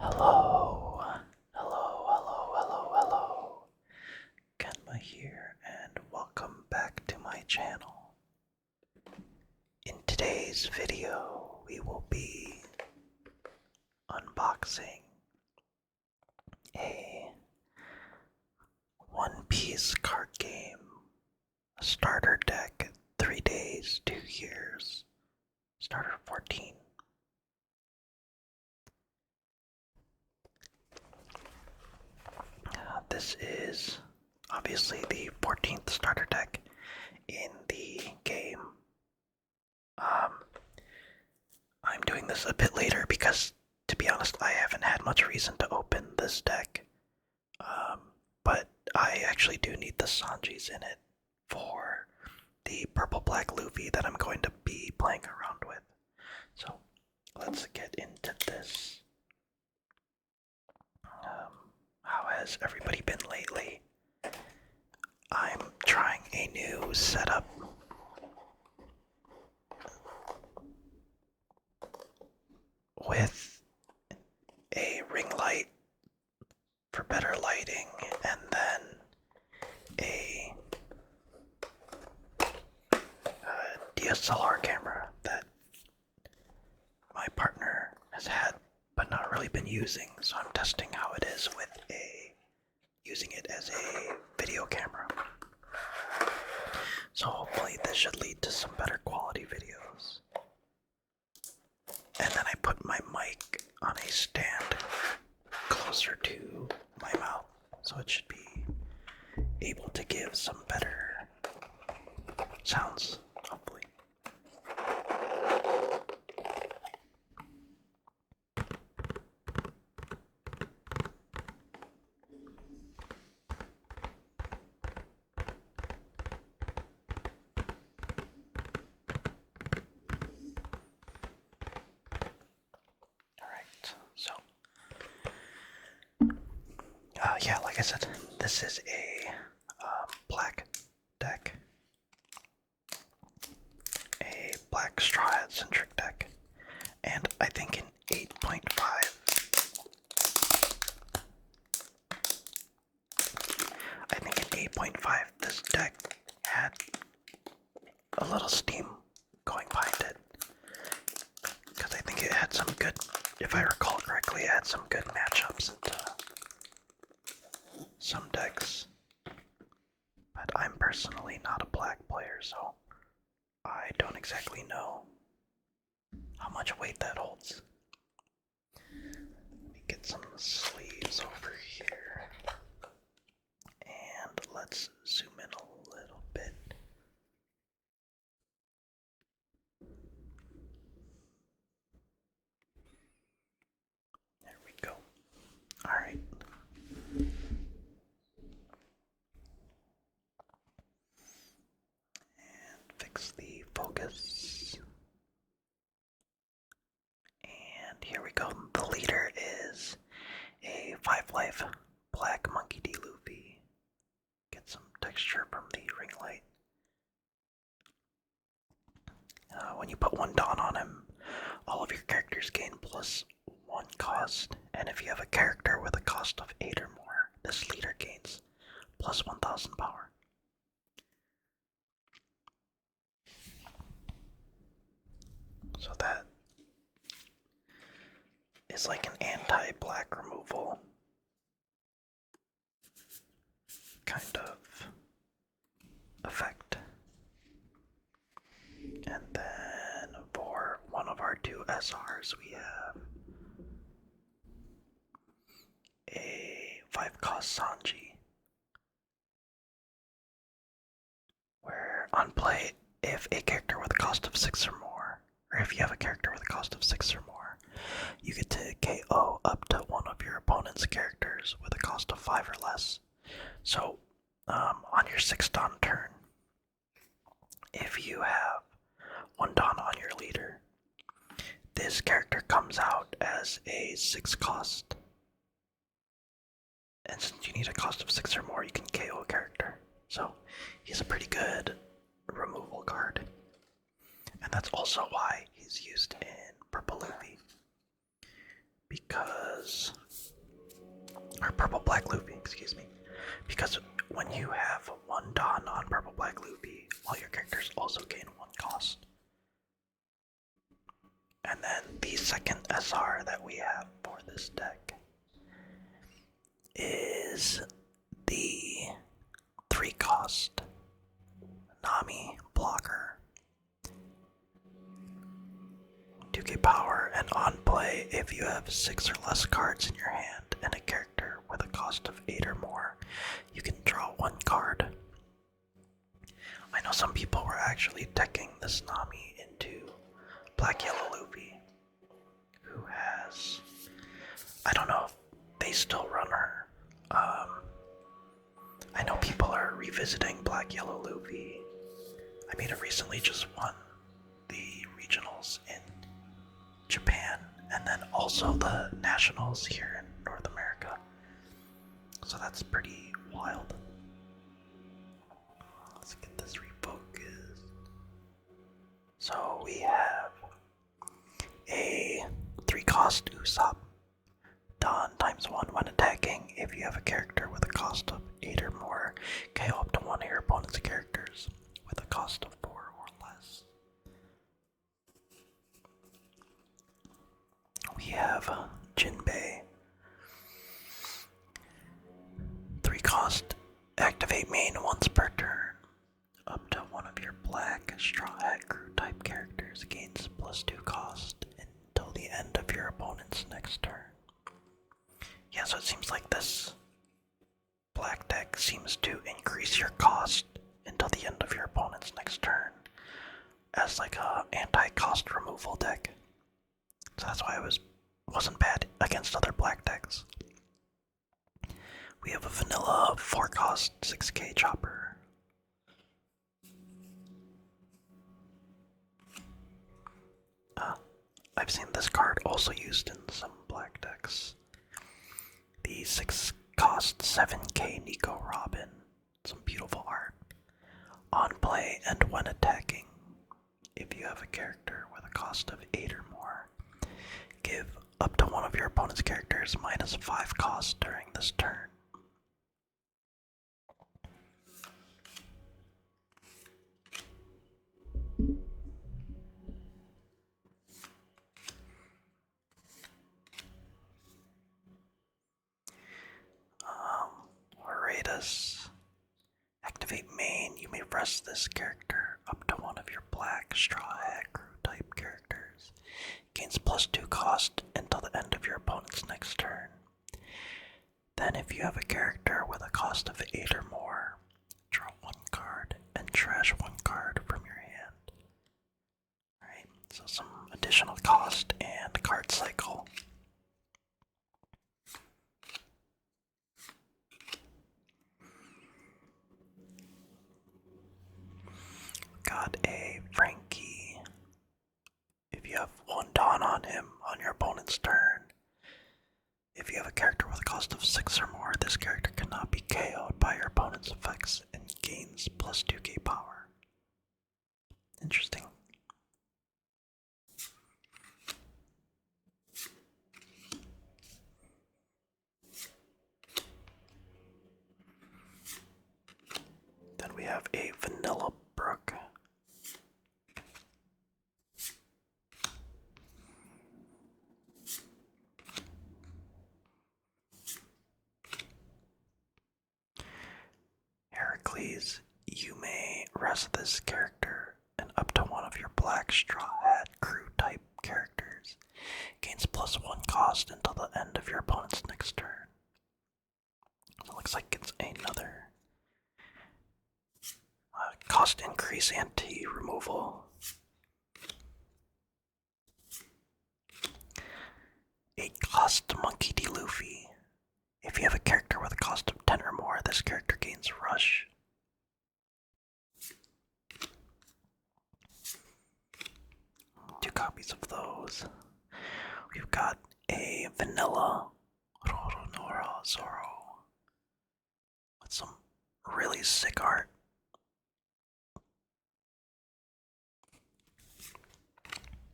Hello, hello. Kenma here, and welcome back to my channel. In today's video, we will be unboxing a One Piece card game, a starter deck, 3 days, 2 years, starter 14. This is obviously the 14th starter deck in the game. I'm doing this a bit later because, to be honest, I haven't had much reason to open this deck. But I actually do need the Sanjis in it for the purple-black Luffy that I'm going to be playing around with. So let's get into this. How has everybody been lately? I'm trying a new setup. With a ring light for better lighting, and then a DSLR camera that my partner has had but not really been using, so I'm testing how it is with using it as a video camera. So hopefully this should lead to some better quality videos. And then I put my mic on a stand closer to my mouth, so it should be able to give some better sounds, hopefully. Yeah, like I said, this is a black deck, a black straw-centric deck, and I think in 8.5, this deck had a little steam going behind it, because I think it had some good, if I recall correctly, it had some good matchups into some decks, but I'm personally not a black player, so I don't exactly know how much weight that holds. Let me get some sleeves over here, and let's zoom in a little bit. There we go. Alright. Fix the focus. And here we go. The leader is a 5-life black Monkey D. Luffy. Get some texture from the ring light. When you put 1 Dawn on him, all of your characters gain +1 cost. And if you have a character with a cost of 8 or more, this leader gains +1000 power. So that is like an anti-black removal kind of effect. And then for one of our 2 SRs, we have a 5-cost Sanji, where on play, if a character with a cost of 6 or more, or if you have a character with a cost of 6 or more, you get to KO up to one of your opponent's characters with a cost of 5 or less. So, on your 6th Dawn turn, if you have 1 Dawn on your leader, this character comes out as a 6 cost. And since you need a cost of 6 or more, you can KO a character. So, he's a pretty good removal card. And that's also why he's used in Purple Luffy. because, or purple black Luffy, excuse me, because when you have one Dawn on purple black Luffy, all your characters also gain one cost. And then the second SR that we have for this deck is the 3-cost Nami blocker. 2k power, and on play, if you have 6 or less cards in your hand and a character with a cost of 8 or more, you can draw 1 card. I know some people were actually decking this Nami into Black Yellow Luffy, who has, I don't know if they still run her. I know people are revisiting Black Yellow Luffy. I mean, it recently just won the regionals in Japan, and then also the nationals here in North America. So that's pretty wild. Let's get this refocused. So we have a 3-cost Usopp. Dawn ×1 when attacking. If you have a character with a cost of 8 or more, KO up to one of your opponent's characters with a cost of 4 or less. We have Jinbei. 3-cost, activate main once per turn. Up to one of your black Straw Hat Crew type characters gains +2 cost until the end of your opponent's next turn. Yeah, so it seems like this black deck seems to increase your cost until the end of your opponent's next turn as like a anti-cost removal deck. So that's why it wasn't bad against other black decks. We have a vanilla 4-cost 6k chopper. I've seen this card also used in some black decks. The 6-cost 7k Nico Robin. Some beautiful art. On play and when attacking, if you have a character with a cost of 8 or more, give up to one of your opponent's characters -5 cost during this turn. Horridus. Activate main, you may press this character up to one of your black Straw Hat Crew type characters. Gains +2 cost until the end of your opponent's next turn. Then if you have a character with a cost of 8 or more, draw 1 card and trash 1 card from your hand. Alright, so some additional cost and card cycle. Got a Frankie. If you have 1 Dawn on him on your opponent's turn, if you have a character with a cost of 6 or more, this character cannot be KO'd by your opponent's effects and gains +2k power. Interesting. Then we have a Vanilla Brook. Heracles, you may rest this character and up to one of your black Straw Hat Crew type characters. Gains +1 cost until the end of your opponent's next turn. It looks like it's another cost increase anti-removal. 8-cost Monkey D. Luffy. If you have a character with a cost of 10 or more, this character gains Rush. Two copies of those. We've got a vanilla Roronoa Zoro with some really sick art.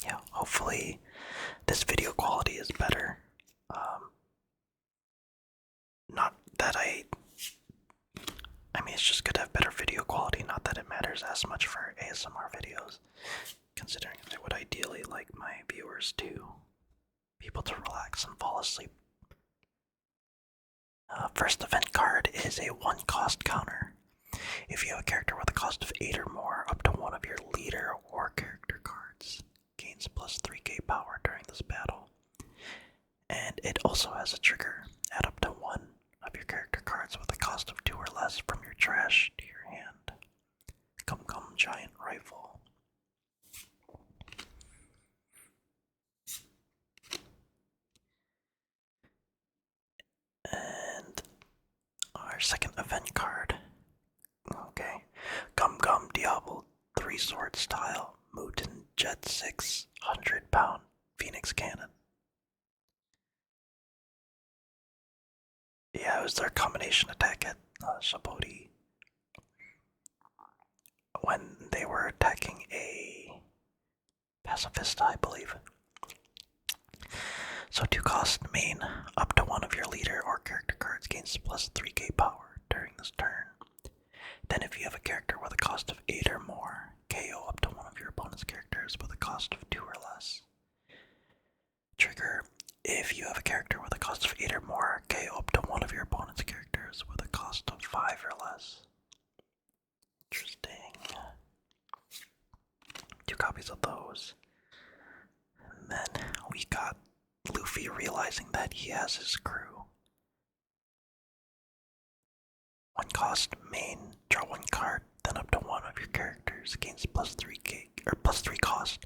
Yeah, hopefully this video quality is better. cares as much for ASMR videos, considering I would ideally like my viewers to be able to relax and fall asleep. First event card is a 1 cost counter. If you have a character with a cost of 8 or more, up to one of your leader or character cards gains plus 3k power during this battle. And it also has a trigger. Add up to one of your character cards with a cost of 2 or less from your trash to your hand. Gum Gum Giant Rifle. And our second event card. Okay. Gum Gum Diablo 3 Sword Style Mutant Jet 6 100-pound Phoenix Cannon. Yeah, it was their combination attack at Shaboti when they were attacking a pacifista, I believe. So 2 cost main, up to one of your leader or character cards gains plus 3k power during this turn. Then if you have a character with a cost of 8 or more, KO up to one of your opponent's characters with a cost of 2 or less. Trigger, if you have a character with a cost of 8 or more, KO up to one of your opponent's characters with a cost of 5 or less. Interesting. 2 copies of those. And then we got Luffy realizing that he has his crew. 1 cost main, draw 1 card, then up to one of your characters gains plus 3k or plus 3 cost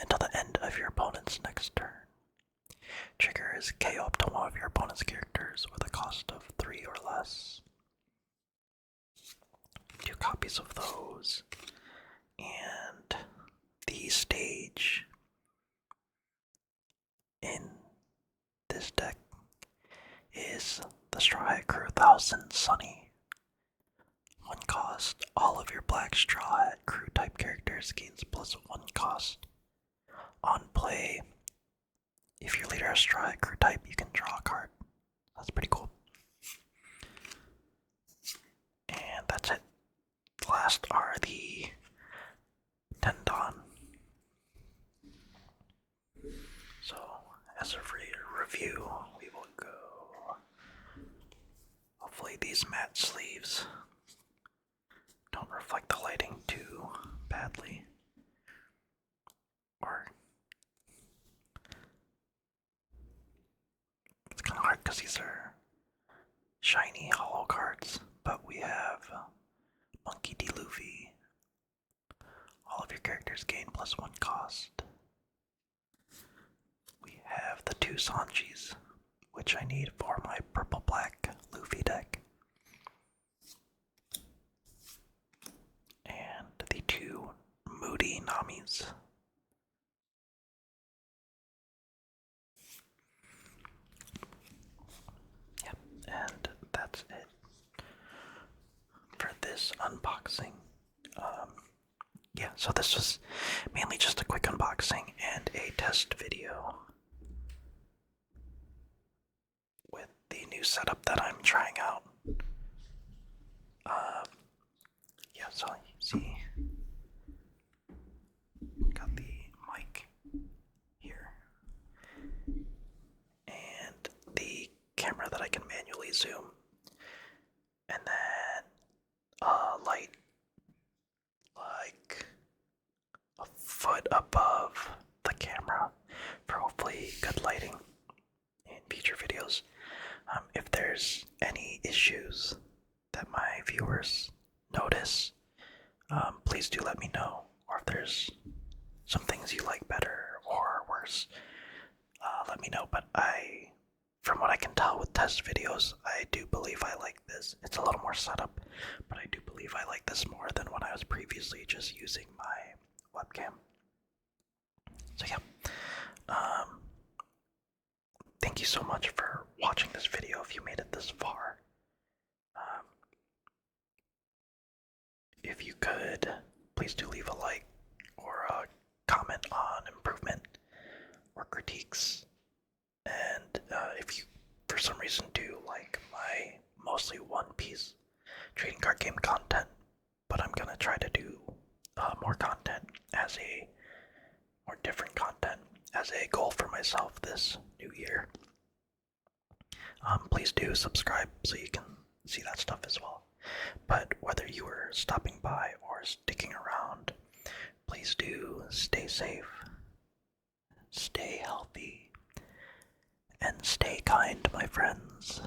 until the end of your opponent's next turn. Trigger is KO up to one of your opponent's characters with a cost of 3 or less. 2 copies of those. And the stage in this deck is the Straw Hat Crew 1000 Sunny. 1 cost, all of your black Straw Hat Crew type characters gains plus 1 cost. On play, if your leader has Straw Hat Crew type, you can draw a card. That's pretty cool. And that's it. Last are the Tendon. So, as a review, we will go. Hopefully, these matte sleeves don't reflect the lighting too badly. Or it's kind of hard because these are shiny hollow cards, but we have Monkey D. Luffy. All of your characters gain plus 1 cost. We have the 2 Sanjis, which I need for my purple-black Luffy deck. And the 2 Moody Namis. Yep, and that's it for this unboxing. Yeah, so this was mainly just a quick unboxing and a test video with the new setup that I'm trying out. Yeah, so you see, got the mic here and the camera that I can manually zoom, and then a light like a foot above the camera for hopefully good lighting in future videos. If there's any issues that my viewers notice, please do let me know. Or if there's some things you like better or worse, let me know. But from what I can tell with test videos, I do believe I like this. It's a little more setup, but I do believe I like this more than when I was previously just using my webcam. So yeah, thank you so much for watching this video if you made it this far. If you could, please do leave a like or a comment on improvement or critiques. And if you, for some reason, do like my mostly One Piece trading card game content, but I'm gonna try to do more content as a more different content as a goal for myself this new year. Please do subscribe so you can see that stuff as well. But whether you are stopping by or sticking around, please do stay safe, stay healthy, and stay kind, my friends.